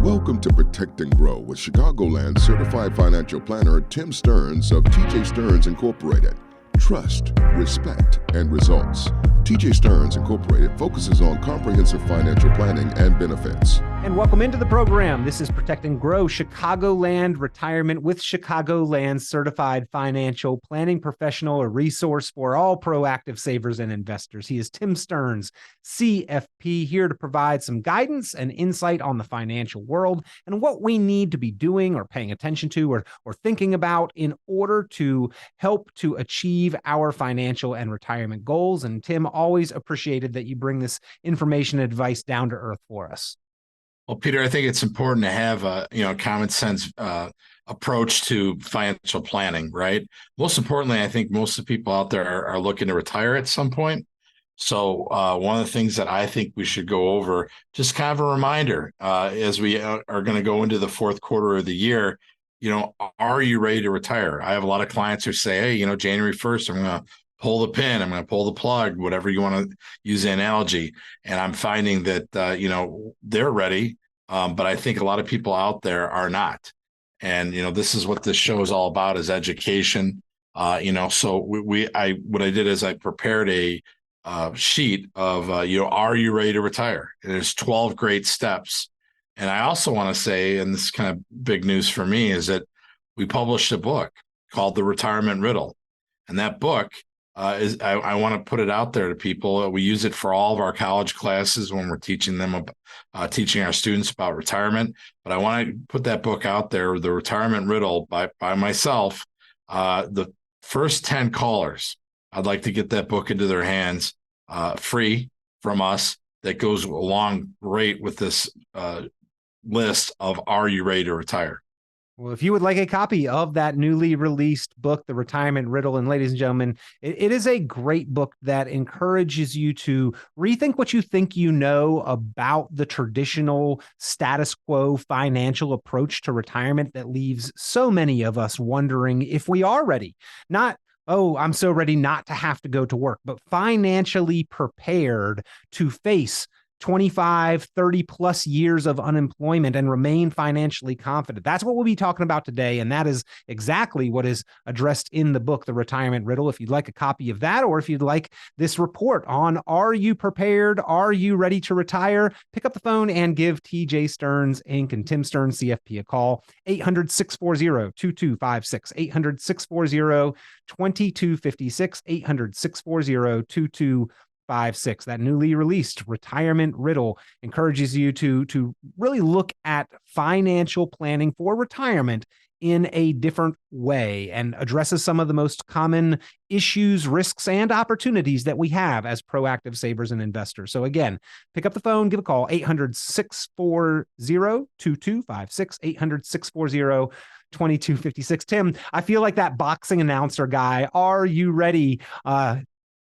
Welcome to Protect and Grow with Chicagoland certified financial planner Tim Stearns of TJ Stearns Incorporated. Trust, respect, and results. TJ Stearns Incorporated focuses on comprehensive financial planning and benefits. And welcome into the program. This is Protect and Grow Chicagoland Retirement with Chicagoland certified financial planning professional, a resource for all proactive savers and investors. He is Tim Stearns, CFP, here to provide some guidance and insight on the financial world and what we need to be doing or paying attention to or thinking about in order to help to achieve our financial and retirement goals. And Tim, always appreciated that you bring this information and advice down to earth for us. Well, Peter, I think it's important to have a common sense approach to financial planning, right? Most importantly, I think most of the people out there are looking to retire at some point. So one of the things that I think we should go over, just kind of a reminder, as we are going to go into the fourth quarter of the year, are you ready to retire? I have a lot of clients who say, hey, January 1st, I'm going to pull the pin, I'm going to pull the plug, whatever you want to use the analogy. And I'm finding that, they're ready. But I think a lot of people out there are not. And, this is what this show is all about, is education. So what I did is I prepared a sheet of, are you ready to retire? And there's 12 great steps. And I also want to say, and this is kind of big news for me, is that we published a book called The Retirement Riddle. And that book I want to put it out there to people. We use it for all of our college classes when we're teaching them, teaching our students about retirement. But I want to put that book out there, The Retirement Riddle, by myself. The first 10 callers, I'd like to get that book into their hands, free from us. That goes along great with this list of Are You Ready to Retire? Well, if you would like a copy of that newly released book, The Retirement Riddle, and ladies and gentlemen, it is a great book that encourages you to rethink what you think you know about the traditional status quo financial approach to retirement that leaves so many of us wondering if we are ready. Not, oh, I'm so ready not to have to go to work, but financially prepared to face 25, 30 plus years of unemployment and remain financially confident. That's what we'll be talking about today. And that is exactly what is addressed in the book, The Retirement Riddle. If you'd like a copy of that, or if you'd like this report on Are You Prepared? Are You Ready to Retire? Pick up the phone and give TJ Stearns Inc. and Tim Stearns CFP a call, 800-640-2256, 800-640-2256, 800-640-2256. That newly released Retirement Riddle encourages you to really look at financial planning for retirement in a different way and addresses some of the most common issues, risks, and opportunities that we have as proactive savers and investors. So again, pick up the phone, give a call, 800-640-2256, 800-640-2256. Tim, I feel like that boxing announcer guy. Are you ready?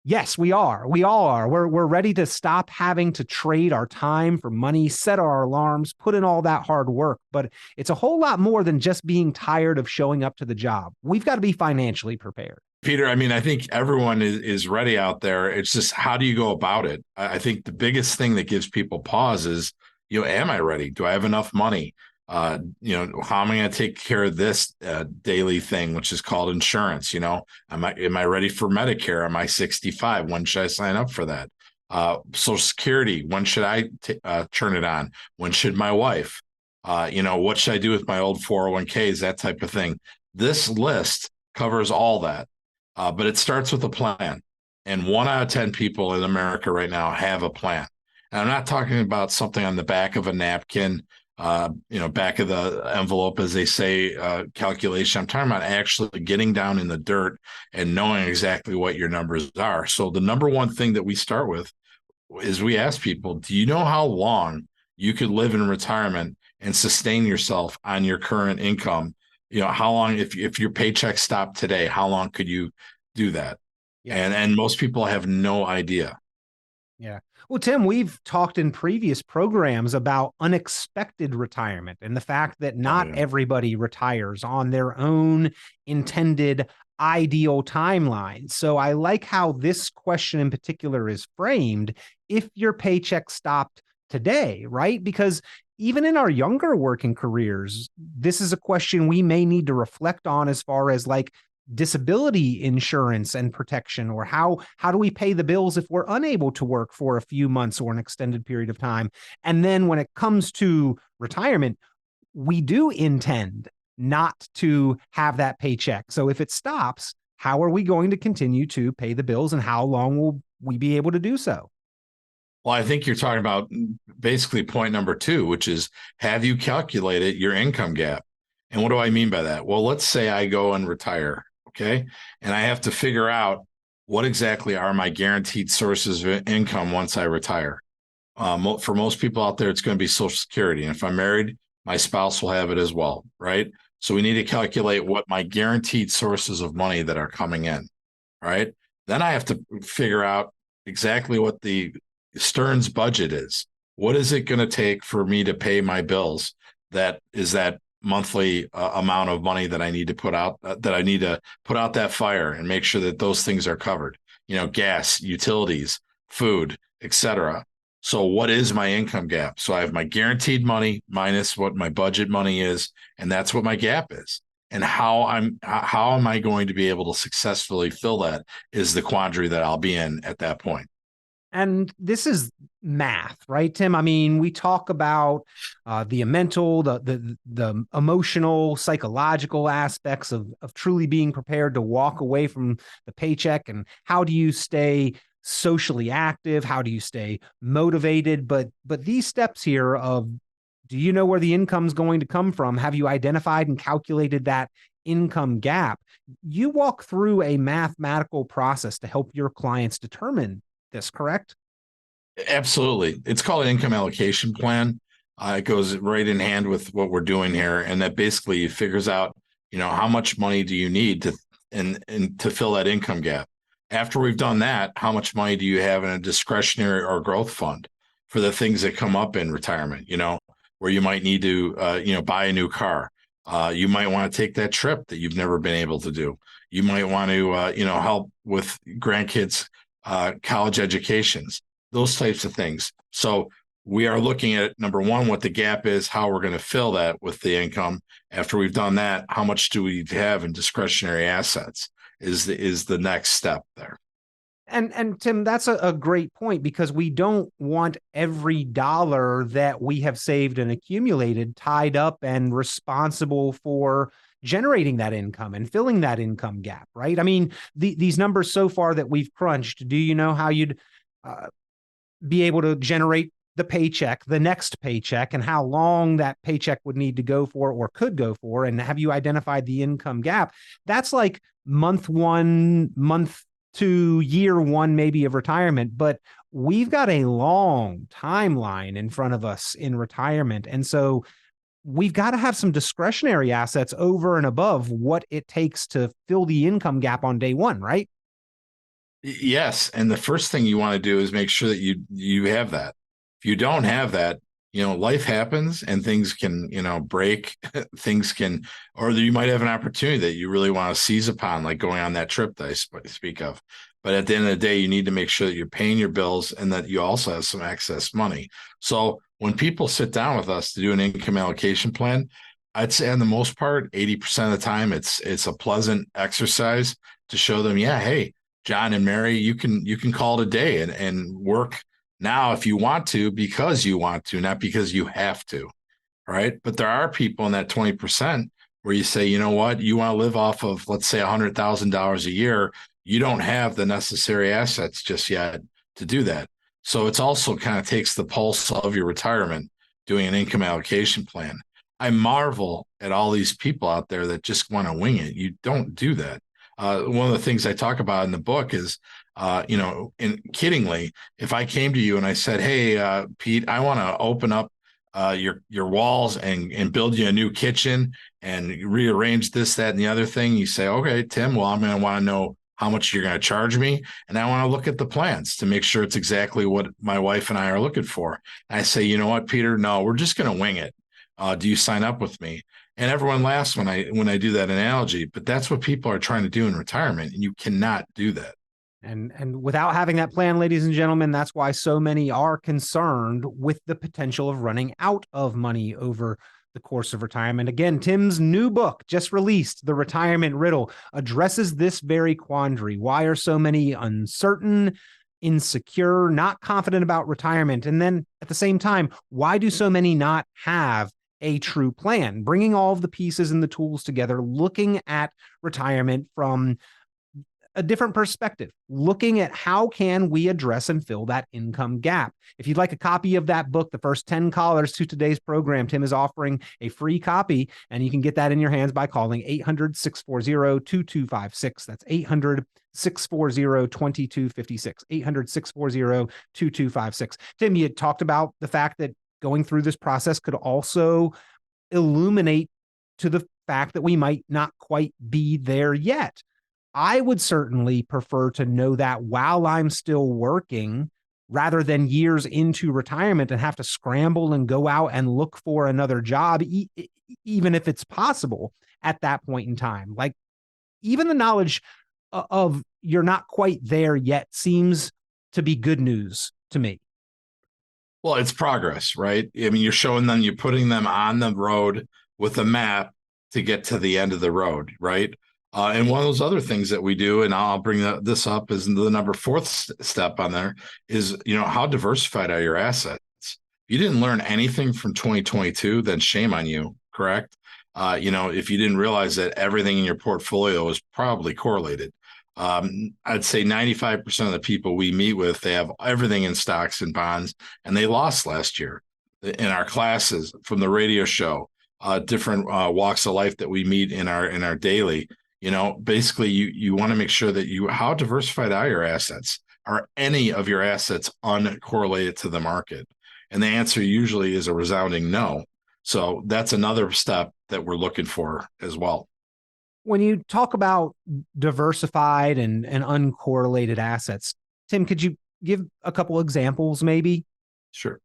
Yes, we are. We all are. We're ready to stop having to trade our time for money, set our alarms, put in all that hard work. But it's a whole lot more than just being tired of showing up to the job. We've got to be financially prepared. Peter, I think everyone is ready out there. It's just, how do you go about it? I think the biggest thing that gives people pause is, am I ready? Do I have enough money? How am I going to take care of this daily thing, which is called insurance? Am I ready for Medicare? Am I 65? When should I sign up for that? Social Security, when should I turn it on? When should my wife? What should I do with my old 401ks? That type of thing. This list covers all that, but it starts with a plan. And 1 out of 10 people in America right now have a plan. And I'm not talking about something on the back of a napkin, back of the envelope, as they say, calculation. I'm talking about actually getting down in the dirt and knowing exactly what your numbers are. So the number one thing that we start with is we ask people, do you know how long you could live in retirement and sustain yourself on your current income? How long, if your paycheck stopped today, how long could you do that? Yeah. And most people have no idea. Yeah. Well, Tim, we've talked in previous programs about unexpected retirement and the fact that not everybody retires on their own intended ideal timeline. So I like how this question in particular is framed. If your paycheck stopped today, right? Because even in our younger working careers, this is a question we may need to reflect on as far as like disability insurance and protection, or how do we pay the bills if we're unable to work for a few months or an extended period of time. And then when it comes to retirement, we do intend not to have that paycheck. So if it stops, how are we going to continue to pay the bills, and how long will we be able to do so? Well, I think you're talking about basically point number 2, which is, have you calculated your income gap? And what do I mean by that? Well, let's say I go and retire, okay? And I have to figure out what exactly are my guaranteed sources of income once I retire. For most people out there, it's going to be Social Security. And if I'm married, my spouse will have it as well, right? So we need to calculate what my guaranteed sources of money that are coming in, right? Then I have to figure out exactly what the Stearns budget is. What is it going to take for me to pay my bills? That is that monthly amount of money that I need to put out, that I need to put out that fire and make sure that those things are covered. Gas, utilities, food, etc. So what is my income gap? So I have my guaranteed money minus what my budget money is, and that's what my gap is. And how am I going to be able to successfully fill that is the quandary that I'll be in at that point. And this is math, right, Tim? I mean, we talk about the mental, the emotional, psychological aspects of truly being prepared to walk away from the paycheck, and how do you stay socially active? How do you stay motivated? But these steps here of, do you know where the income's going to come from? Have you identified and calculated that income gap? You walk through a mathematical process to help your clients determine this, correct? Absolutely. It's called an income allocation plan. It goes right in hand with what we're doing here. And that basically figures out, how much money do you need to fill that income gap? After we've done that, how much money do you have in a discretionary or growth fund for the things that come up in retirement, where you might need to, buy a new car. You might want to take that trip that you've never been able to do. You might want to, help with grandkids' college educations, those types of things. So we are looking at, number one, what the gap is, how we're going to fill that with the income. After we've done that, how much do we have in discretionary assets is the next step there. And Tim, that's a great point, because we don't want every dollar that we have saved and accumulated tied up and responsible for generating that income and filling that income gap, right? I mean, these numbers so far that we've crunched, do you know how you'd be able to generate the paycheck, the next paycheck, and how long that paycheck would need to go for or could go for? And have you identified the income gap? That's like month 1, month 2, year 1, maybe, of retirement. But we've got a long timeline in front of us in retirement. And so we've got to have some discretionary assets over and above what it takes to fill the income gap on day 1, right? Yes. And the first thing you want to do is make sure that you have that. If you don't have that, life happens and things can, break, things can, or you might have an opportunity that you really want to seize upon, like going on that trip that I speak of. But at the end of the day, you need to make sure that you're paying your bills and that you also have some excess money. So when people sit down with us to do an income allocation plan, I'd say on the most part, 80% of the time, it's a pleasant exercise to show them, yeah, hey, John and Mary, you can call it a day and work now if you want to, because you want to, not because you have to, right? But there are people in that 20% where you say, you know what, you want to live off of, let's say, $100,000 a year. You don't have the necessary assets just yet to do that. So it's also kind of takes the pulse of your retirement doing an income allocation plan. I marvel at all these people out there that just want to wing it. You don't do that. One of the things I talk about in the book is, and kiddingly, if I came to you and I said, hey, Pete, I want to open up your walls and build you a new kitchen and rearrange this, that, and the other thing, you say, okay, Tim, well, I'm going to want to know how much you're going to charge me. And I want to look at the plans to make sure it's exactly what my wife and I are looking for. And I say, you know what, Peter, no, we're just going to wing it. Do you sign up with me? And everyone laughs when I do that analogy, but that's what people are trying to do in retirement. And you cannot do that. And without having that plan, ladies and gentlemen, that's why so many are concerned with the potential of running out of money over the course of retirement. Again, Tim's new book, just released, The Retirement Riddle, addresses this very quandary. Why are so many uncertain, insecure, not confident about retirement? And then at the same time, why do so many not have a true plan? Bringing all of the pieces and the tools together, looking at retirement from a different perspective, looking at how can we address and fill that income gap. If you'd like a copy of that book, the first 10 callers to today's program, Tim is offering a free copy, and you can get that in your hands by calling 800-640-2256. That's 800-640-2256, 800-640-2256. Tim, you talked about the fact that going through this process could also illuminate to the fact that we might not quite be there yet. I would certainly prefer to know that while I'm still working rather than years into retirement and have to scramble and go out and look for another job, even if it's possible at that point in time. Like, even the knowledge of you're not quite there yet seems to be good news to me. Well, it's progress, right? I mean, you're showing them, you're putting them on the road with a map to get to the end of the road, right? And one of those other things that we do, and I'll bring this up, is the number fourth step on there is, how diversified are your assets? You didn't learn anything from 2022, then shame on you, correct? If you didn't realize that everything in your portfolio is probably correlated. I'd say 95% of the people we meet with, they have everything in stocks and bonds, and they lost last year. In our classes, from the radio show, different walks of life that we meet in our daily, basically you want to make sure that how diversified are your assets? Are any of your assets uncorrelated to the market? And the answer usually is a resounding no. So that's another step that we're looking for as well. When you talk about diversified and uncorrelated assets, Tim, could you give a couple examples maybe? Sure.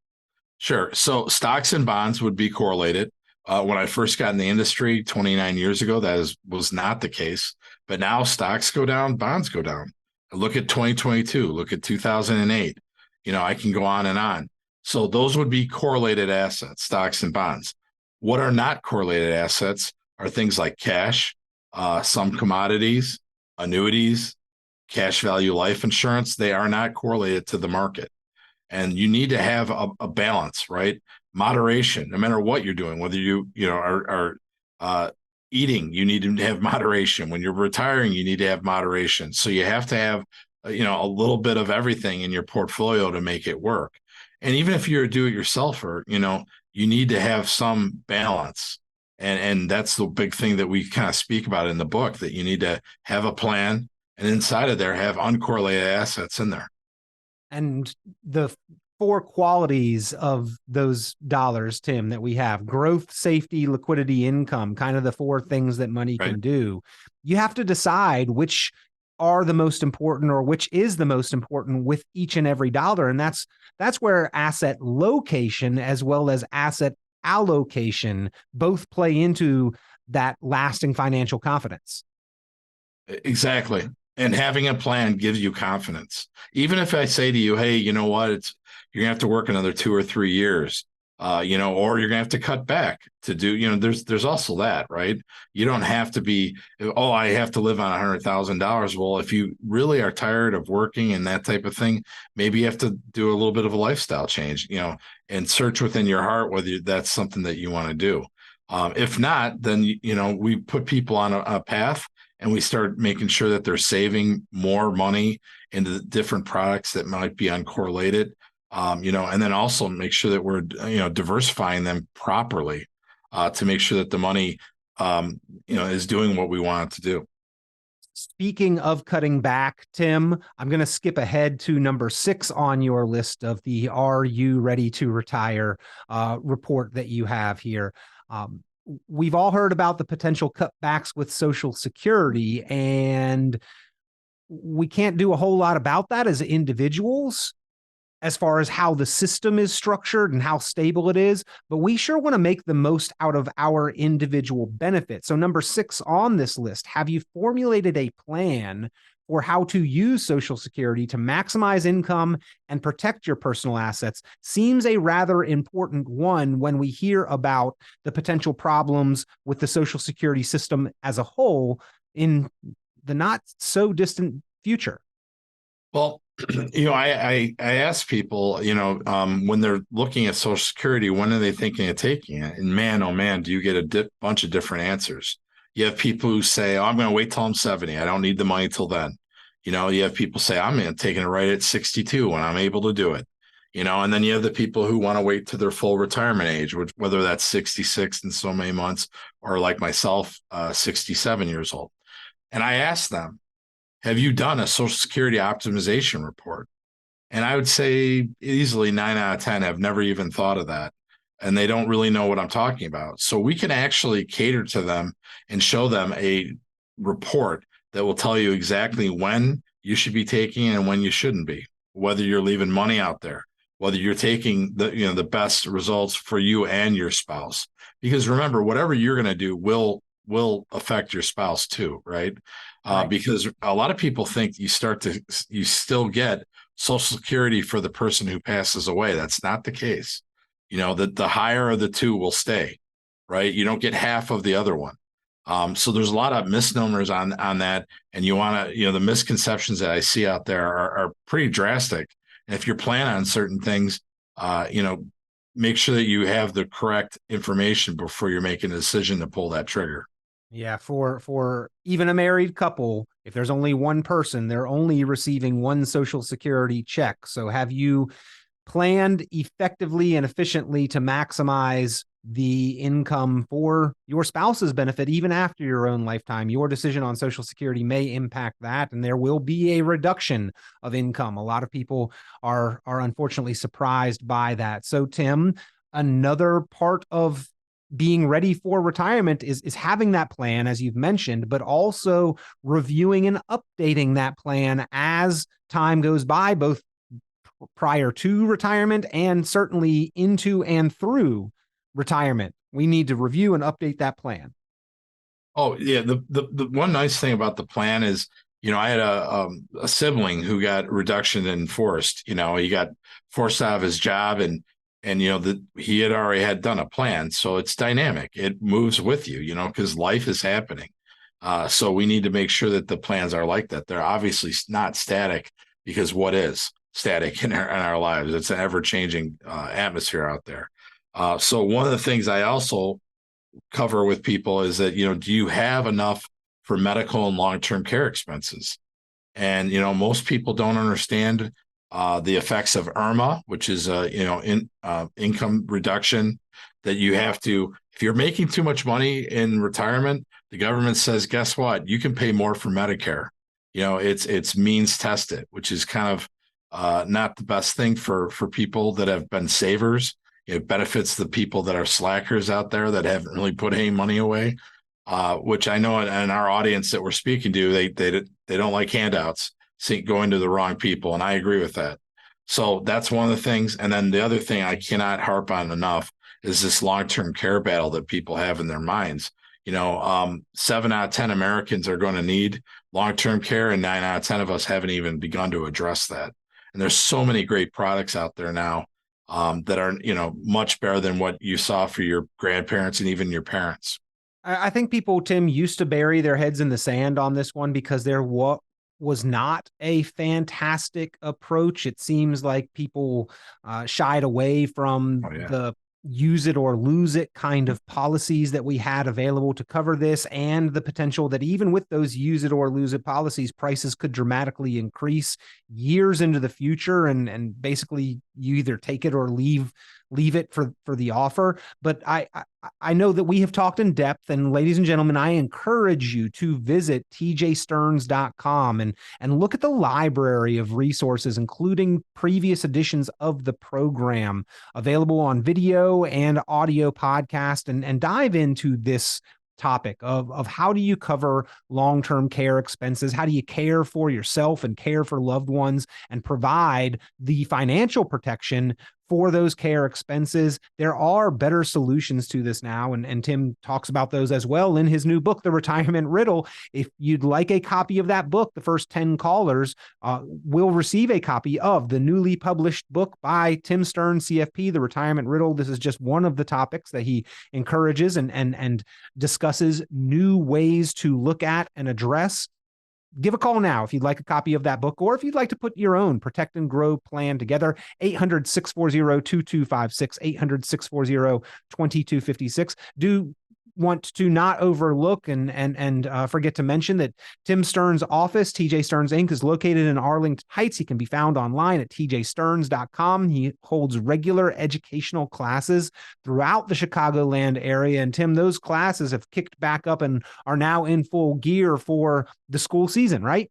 So stocks and bonds would be correlated. When I first got in the industry 29 years ago, that was not the case. But now stocks go down, bonds go down. Look at 2022, look at 2008. I can go on and on. So those would be correlated assets, stocks and bonds. What are not correlated assets are things like cash, some commodities, annuities, cash value life insurance. They are not correlated to the market. And you need to have a balance, right? Moderation, no matter what you're doing, whether you are eating, you need to have moderation. When you're retiring, you need to have moderation. So you have to have, a little bit of everything in your portfolio to make it work. And even if you're a do-it-yourselfer, you need to have some balance. And that's the big thing that we kind of speak about in the book, that you need to have a plan, and inside of there have uncorrelated assets in there. And the 4 qualities of those dollars, Tim, that we have: growth, safety, liquidity, income, kind of the 4 things that money can do. You have to decide which are the most important, or which is the most important with each and every dollar. And that's where asset location as well as asset allocation both play into that lasting financial confidence. Exactly. And having a plan gives you confidence. Even if I say to you, hey, you know what, you're gonna have to work another 2 or 3 years, or you're gonna have to cut back to do, there's also that, right? You don't have to be, I have to live on $100,000. Well, if you really are tired of working and that type of thing, maybe you have to do a little bit of a lifestyle change, and search within your heart whether that's something that you want to do. If not, then, we put people on a path, and we start making sure that they're saving more money into the different products that might be uncorrelated, and then also make sure that we're, diversifying them properly to make sure that the money, is doing what we want it to do. Speaking of cutting back, Tim, I'm going to skip ahead to number 6 on your list of the Are You Ready to Retire report that you have here. We've all heard about the potential cutbacks with Social Security, and we can't do a whole lot about that as individuals as far as how the system is structured and how stable it is, but we sure want to make the most out of our individual benefit. So number 6 on this list, have you formulated a plan for how to use Social Security to maximize income and protect your personal assets seems a rather important one when we hear about the potential problems with the Social Security system as a whole in the not so distant future. Well, I ask people, when they're looking at Social Security, when are they thinking of taking it? And man, oh man, do you get a bunch of different answers. You have people who say, oh, I'm going to wait till I'm 70. I don't need the money till then. You have people say, I'm taking it right at 62 when I'm able to do it. And then you have the people who want to wait to their full retirement age, which whether that's 66 in so many months or like myself, 67 years old. And I ask them, have you done a Social Security optimization report? And I would say easily 9 out of 10 have never even thought of that. And they don't really know what I'm talking about. So we can actually cater to them and show them a report that will tell you exactly when you should be taking it and when you shouldn't be, whether you're leaving money out there, whether you're taking the best results for you and your spouse. Because remember, whatever you're going to do will affect your spouse too, right? Right. Because a lot of people think you still get Social Security for the person who passes away. That's not the case. That the higher of the two will stay, right? You don't get half of the other one. So there's a lot of misnomers on that. And you want to, the misconceptions that I see out there are pretty drastic. And if you're planning on certain things, make sure that you have the correct information before you're making a decision to pull that trigger. Yeah, for even a married couple, if there's only one person, they're only receiving one Social Security check. So have you planned effectively and efficiently to maximize the income for your spouse's benefit, even after your own lifetime? Your decision on Social Security may impact that, and there will be a reduction of income. A lot of people are unfortunately surprised by that. So, Tim, another part of being ready for retirement is having that plan, as you've mentioned, but also reviewing and updating that plan as time goes by, both prior to retirement and certainly into and through retirement. We need to review and update that plan. Oh yeah. The one nice thing about the plan is, I had a sibling who got reduction in forced, he got forced out of his job and he had already done a plan. So it's dynamic. It moves with you, because life is happening. So we need to make sure that the plans are like that. They're obviously not static, because what is static in our lives? It's an ever-changing atmosphere out there. So one of the things I also cover with people is that, do you have enough for medical and long-term care expenses? And, most people don't understand the effects of IRMA, which is income reduction, that you have to, if you're making too much money in retirement, the government says, guess what? You can pay more for Medicare. It's means tested, which is kind of not the best thing for people that have been savers. It benefits the people that are slackers out there that haven't really put any money away, which I know in our audience that we're speaking to, they don't like handouts, going to the wrong people. And I agree with that. So that's one of the things. And then the other thing I cannot harp on enough is this long-term care battle that people have in their minds. 7 out of 10 Americans are going to need long-term care, and 9 out of 10 of us haven't even begun to address that. And there's so many great products out there now that are, much better than what you saw for your grandparents and even your parents. I think people, Tim, used to bury their heads in the sand on this one because there was not a fantastic approach. It seems like people shied away from the use it or lose it kind of policies that we had available to cover this, and the potential that even with those use it or lose it policies, prices could dramatically increase years into the future. And basically you either take it or leave it for the offer. But I know that we have talked in depth, and ladies and gentlemen, I encourage you to visit tjstearns.com and look at the library of resources, including previous editions of the program available on video and audio podcast, and dive into this topic of how do you cover long-term care expenses? How do you care for yourself and care for loved ones and provide the financial protection for those care expenses. There are better solutions to this now, and Tim talks about those as well in his new book, The Retirement Riddle. If you'd like a copy of that book, the first 10 callers will receive a copy of the newly published book by Tim Stearns, CFP, The Retirement Riddle. This is just one of the topics that he encourages and discusses new ways to look at and address. Give a call now if you'd like a copy of that book, or if you'd like to put your own Protect and Grow plan together. 800-640-2256, 800-640-2256. Do want to not overlook and forget to mention that Tim Stearns' office, TJ Stearns Inc., is located in Arlington Heights. He can be found online at tjstearns.com. He holds regular educational classes throughout the Chicagoland area. And Tim, those classes have kicked back up and are now in full gear for the school season, right?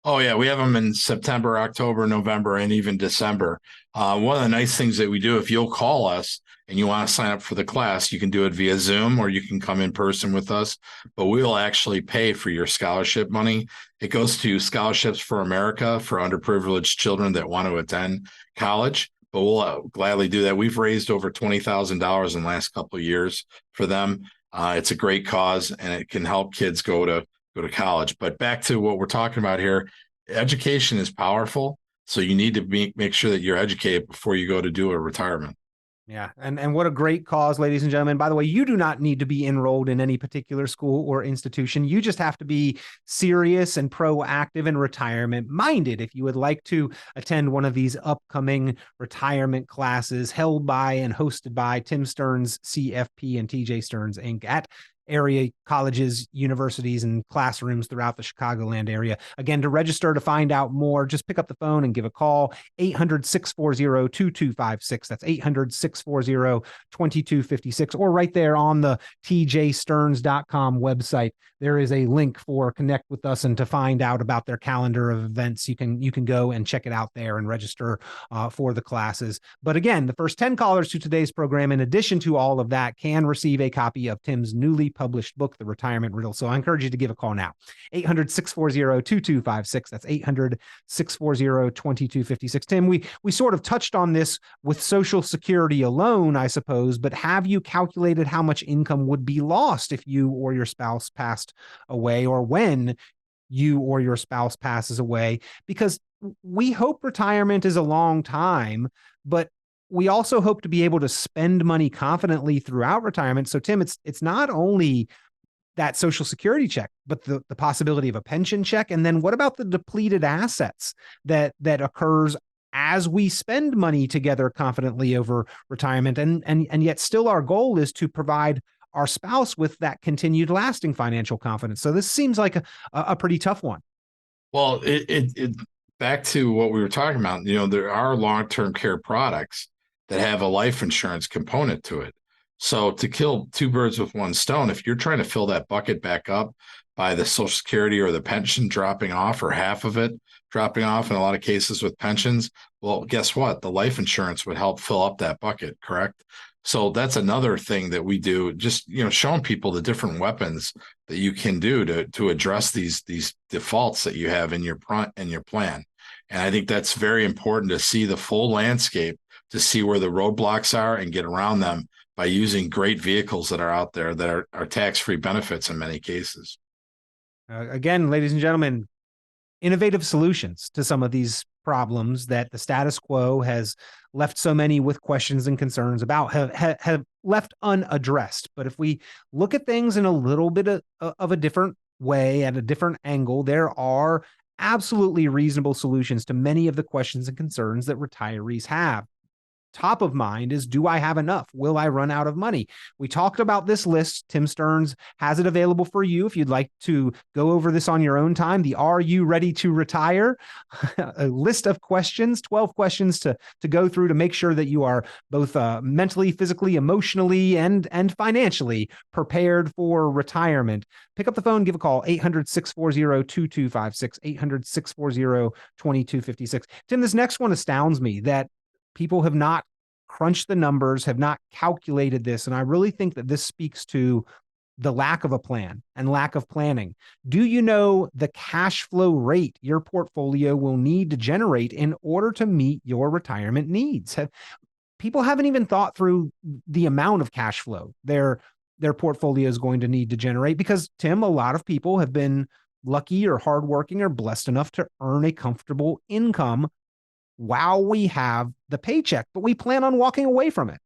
Oh, yeah. We have them in September, October, November, and even December. One of the nice things that we do, if you'll call us and you want to sign up for the class, you can do it via Zoom or you can come in person with us, but we'll actually pay for your scholarship money. It goes to Scholarships for America for underprivileged children that want to attend college, but we'll gladly do that. We've raised over $20,000 in the last couple of years for them. It's a great cause and it can help kids go to college. But back to what we're talking about here, education is powerful. So you need to make sure that you're educated before you go to do a retirement. Yeah. And what a great cause, ladies and gentlemen. By the way, you do not need to be enrolled in any particular school or institution. You just have to be serious and proactive and retirement minded. If you would like to attend one of these upcoming retirement classes held by and hosted by Tim Stearns, CFP, and TJ Stearns Inc. at area colleges, universities, and classrooms throughout the Chicagoland area. Again, to register to find out more, just pick up the phone and give a call, 800-640-2256. That's 800-640-2256, or right there on the tjstearns.com website. There is a link for Connect with Us and to find out about their calendar of events. You can go and check it out there and register for the classes. But again, the first 10 callers to today's program, in addition to all of that, can receive a copy of Tim's newly published book, The Retirement Riddle. So I encourage you to give a call now. 800-640-2256. That's 800-640-2256. Tim, we sort of touched on this with Social Security alone, I suppose, but have you calculated how much income would be lost if you or your spouse passed away, or when you or your spouse passes away? Because we hope retirement is a long time, but we also hope to be able to spend money confidently throughout retirement. So Tim, it's not only that Social Security check, but the possibility of a pension check. And then what about the depleted assets that occurs as we spend money together confidently over retirement? And yet still our goal is to provide our spouse with that continued lasting financial confidence. So this seems like a pretty tough one. Well, it back to what we were talking about, there are long-term care products that have a life insurance component to it. So to kill two birds with one stone, if you're trying to fill that bucket back up by the Social Security or the pension dropping off, or half of it dropping off in a lot of cases with pensions, well, guess what? The life insurance would help fill up that bucket, correct? So that's another thing that we do, just showing people the different weapons that you can do to address these defaults that you have in your plan. And I think that's very important, to see the full landscape, to see where the roadblocks are and get around them by using great vehicles that are out there that are tax-free benefits in many cases. Again, ladies and gentlemen, innovative solutions to some of these problems that the status quo has left so many with questions and concerns about have left unaddressed. But if we look at things in a little bit of a different way, at a different angle, there are absolutely reasonable solutions to many of the questions and concerns that retirees have. Top of mind is, do I have enough? Will I run out of money? We talked about this list. Tim Stearns has it available for you if you'd like to go over this on your own time. The Are You Ready to Retire? A list of questions, 12 questions to go through to make sure that you are both mentally, physically, emotionally, and financially prepared for retirement. Pick up the phone, give a call, 800-640-2256, 800-640-2256. Tim, this next one astounds me, that people have not crunched the numbers, have not calculated this. And I really think that this speaks to the lack of a plan and lack of planning. Do you know the cash flow rate your portfolio will need to generate in order to meet your retirement needs? people haven't even thought through the amount of cash flow their portfolio is going to need to generate, because Tim, a lot of people have been lucky or hardworking or blessed enough to earn a comfortable income while we have the paycheck, but we plan on walking away from it.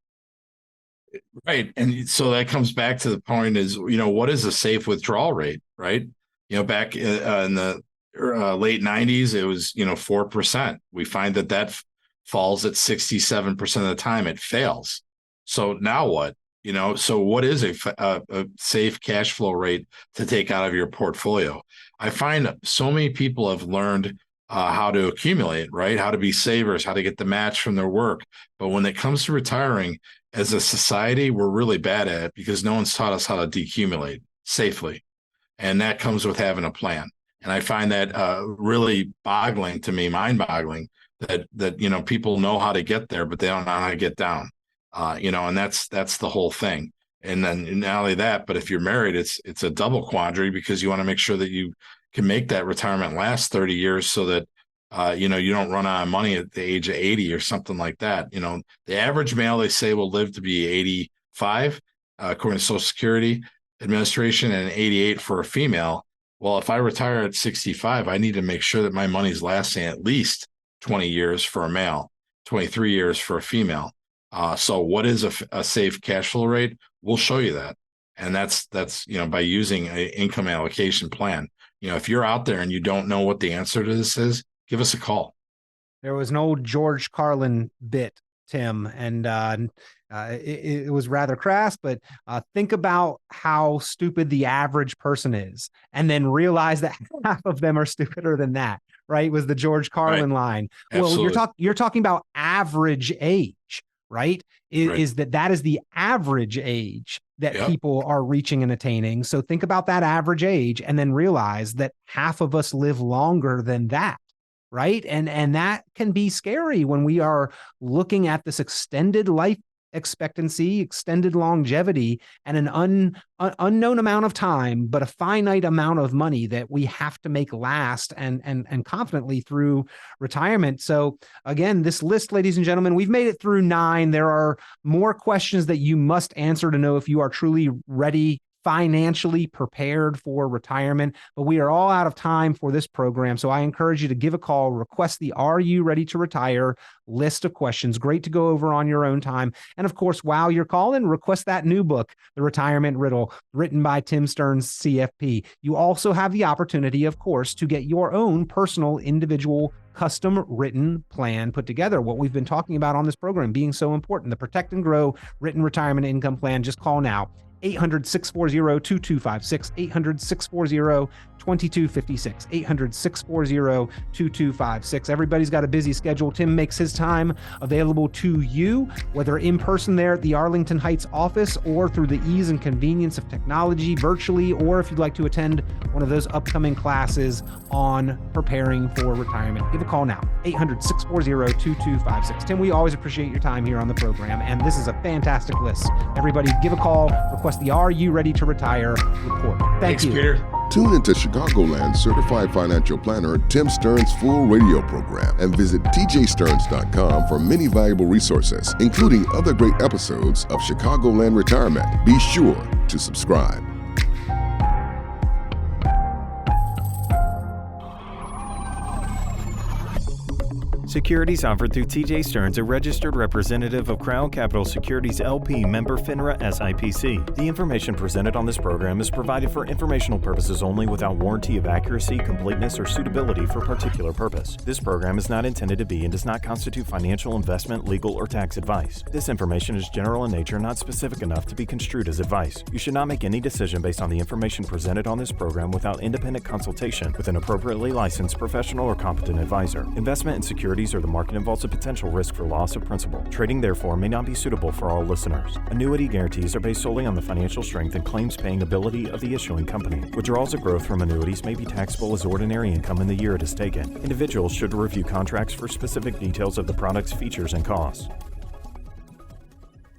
Right. And so that comes back to the point is, what is a safe withdrawal rate, right? Back in the late 90s, it was, 4%. We find that falls at 67% of the time. It fails. So now what? So what is a safe cash flow rate to take out of your portfolio? I find so many people have learned how to accumulate, right? How to be savers, how to get the match from their work. But when it comes to retiring, as a society, we're really bad at it because no one's taught us how to decumulate safely. And that comes with having a plan. And I find that really boggling to me, mind-boggling, that people know how to get there, but they don't know how to get down. And that's the whole thing. And then not only that, but if you're married, it's a double quandary, because you want to make sure that you can make that retirement last 30 years so that you don't run out of money at the age of 80 or something like that. The average male, they say, will live to be 85, according to Social Security Administration, and 88 for a female. Well, if I retire at 65, I need to make sure that my money's lasting at least 20 years for a male, 23 years for a female. So what is a safe cash flow rate? We'll show you that. And that's by using an income allocation plan. If you're out there and you don't know what the answer to this is, give us a call. There was an old George Carlin bit, Tim, and it was rather crass, but think about how stupid the average person is, and then realize that half of them are stupider than that, right? Was the George Carlin line. Absolutely. Well, you're talking about average age, right? Is that is the average age that people are reaching and attaining. So think about that average age and then realize that half of us live longer than that. Right. And that can be scary when we are looking at this extended life expectancy, extended longevity, and an unknown amount of time, but a finite amount of money that we have to make last and confidently through retirement. So again, this list, ladies and gentlemen, we've made it through 9. There are more questions that you must answer to know if you are truly ready, financially prepared for retirement, but we are all out of time for this program. So I encourage you to give a call, request the Are You Ready to Retire list of questions. Great to go over on your own time. And of course, while you're calling, request that new book, The Retirement Riddle, written by Tim Stearns, CFP. You also have the opportunity, of course, to get your own personal, individual, custom written plan put together. What we've been talking about on this program being so important, the Protect and Grow Written Retirement Income Plan. Just call now. 800-640-2256, 800-640-2256, 800-640-2256. Everybody's got a busy schedule. Tim makes his time available to you, whether in person there at the Arlington Heights office or through the ease and convenience of technology virtually, or if you'd like to attend one of those upcoming classes on preparing for retirement. Give a call now, 800-640-2256. Tim, we always appreciate your time here on the program, and this is a fantastic list. Everybody give a call, request the Are You Ready to Retire report. Thanks, you. Peter. Tune into Chicagoland certified financial planner Tim Stearns' full radio program and visit tjstearns.com for many valuable resources, including other great episodes of Chicagoland Retirement. Be sure to subscribe. Securities offered through TJ Stearns, a registered representative of Crown Capital Securities LP, member FINRA SIPC. The information presented on this program is provided for informational purposes only without warranty of accuracy, completeness, or suitability for particular purpose. This program is not intended to be and does not constitute financial, investment, legal, or tax advice. This information is general in nature, not specific enough to be construed as advice. You should not make any decision based on the information presented on this program without independent consultation with an appropriately licensed professional or competent advisor. Investment in securities or the market involves a potential risk for loss of principal. Trading, therefore, may not be suitable for all listeners. Annuity guarantees are based solely on the financial strength and claims-paying ability of the issuing company. Withdrawals of growth from annuities may be taxable as ordinary income in the year it is taken. Individuals should review contracts for specific details of the product's features and costs.